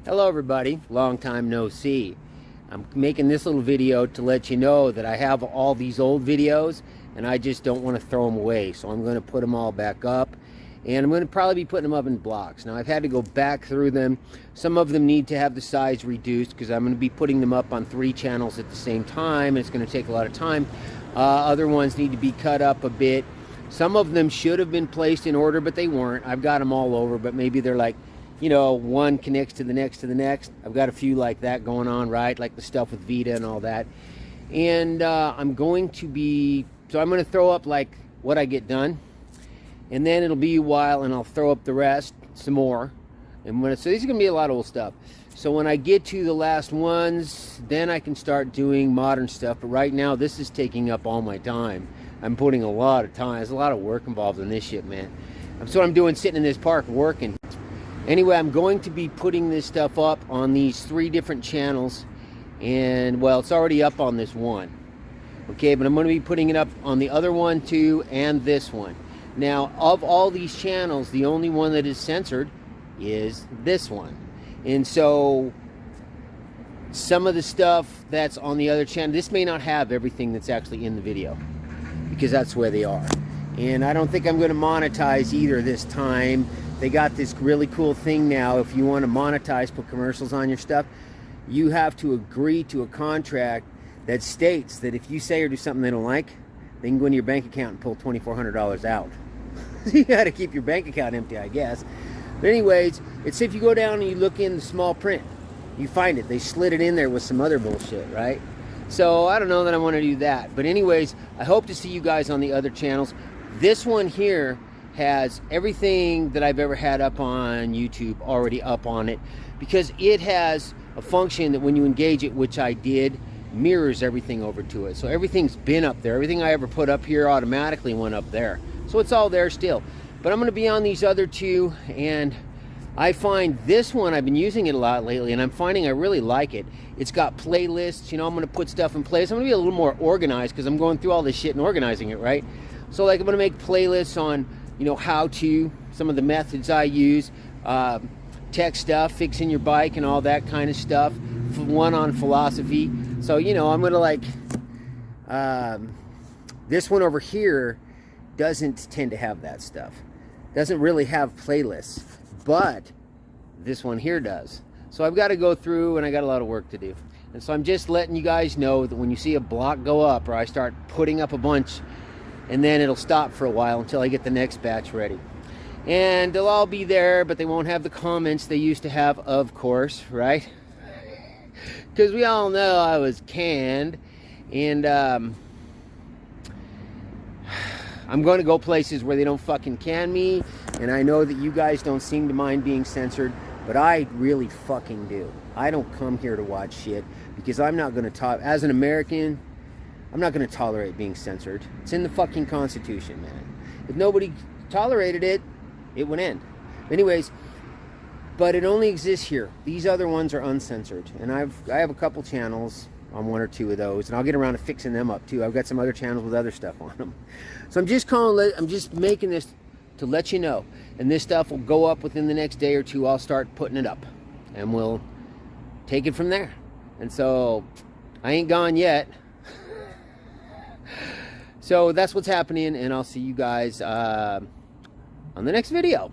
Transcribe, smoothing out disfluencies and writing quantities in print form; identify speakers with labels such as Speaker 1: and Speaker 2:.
Speaker 1: Hello everybody, long time no see. I'm making this little video to let you know that I have all these old videos and I just don't want to throw them away. So I'm going to put them all back up, and I'm going to probably be putting them up in blocks. Now I've had to go back through them. Some of them need to have the size reduced because I'm going to be putting them up on 3 channels at the same time, and it's going to take a lot of time. Other ones need to be cut up a bit. Some of them should have been placed in order, but they weren't. I've got them all over, but maybe they're like, you know, one connects to the next to the next. I've got a few like that going on, right? Like the stuff with Vita and all that. And I'm going to throw up like what I get done. And then it'll be a while and I'll throw up the rest, some more. So these are going to be a lot of old stuff. So when I get to the last ones, then I can start doing modern stuff. But right now, this is taking up all my time. I'm putting a lot of time. There's a lot of work involved in this shit, man. That's what I'm doing, sitting in this park working. Anyway, I'm going to be putting this stuff up on these 3 different channels. And, well, it's already up on this one. Okay, but I'm going to be putting it up on the other one, too, and this one. Now, of all these channels, the only one that is censored is this one. And so, some of the stuff that's on the other channel, this may not have everything that's actually in the video, because that's where they are. And I don't think I'm going to monetize either this time. They got this really cool thing now. If you want to monetize, put commercials on your stuff, you have to agree to a contract that states that if you say or do something they don't like, they can go into your bank account and pull $2,400 out. You got to keep your bank account empty, I guess. But anyways, it's if you go down and you look in the small print, you find it. They slid it in there with some other bullshit, right? So I don't know that I want to do that. But anyways, I hope to see you guys on the other channels. This one here has everything that I've ever had up on YouTube already up on it, because it has a function that when you engage it, which I did, mirrors everything over to it. So everything's been up there. Everything I ever put up here automatically went up there. So it's all there still. But I'm going to be on these other 2, and I find this one, I've been using it a lot lately, and I'm finding I really like it. It's got playlists. You know, I'm going to put stuff in place. I'm going to be a little more organized because I'm going through all this shit and organizing it, right? So like I'm going to make playlists on, you know, how to, some of the methods I use, tech stuff, fixing your bike and all that kind of stuff. One on philosophy. So, you know, I'm going to like, this one over here doesn't tend to have that stuff. Doesn't really have playlists, but this one here does. So I've got to go through, and I got a lot of work to do. And so I'm just letting you guys know that when you see a block go up, or I start putting up a bunch, and then it'll stop for a while until I get the next batch ready. And they'll all be there, but they won't have the comments they used to have, of course, right? Because we all know I was canned. And I'm going to go places where they don't fucking can me. And I know that you guys don't seem to mind being censored, but I really fucking do. I don't come here to watch shit because I'm not going to as an American, I'm not going to tolerate being censored. It's in the fucking Constitution, man. If nobody tolerated it, it would end. Anyways, but it only exists here. These other ones are uncensored. And I have a couple channels on 1 or 2 of those, and I'll get around to fixing them up too. I've got some other channels with other stuff on them. So I'm just making this to let you know. And this stuff will go up within the next day or 2. I'll start putting it up, and we'll take it from there. And so I ain't gone yet. So that's what's happening, and I'll see you guys on the next video.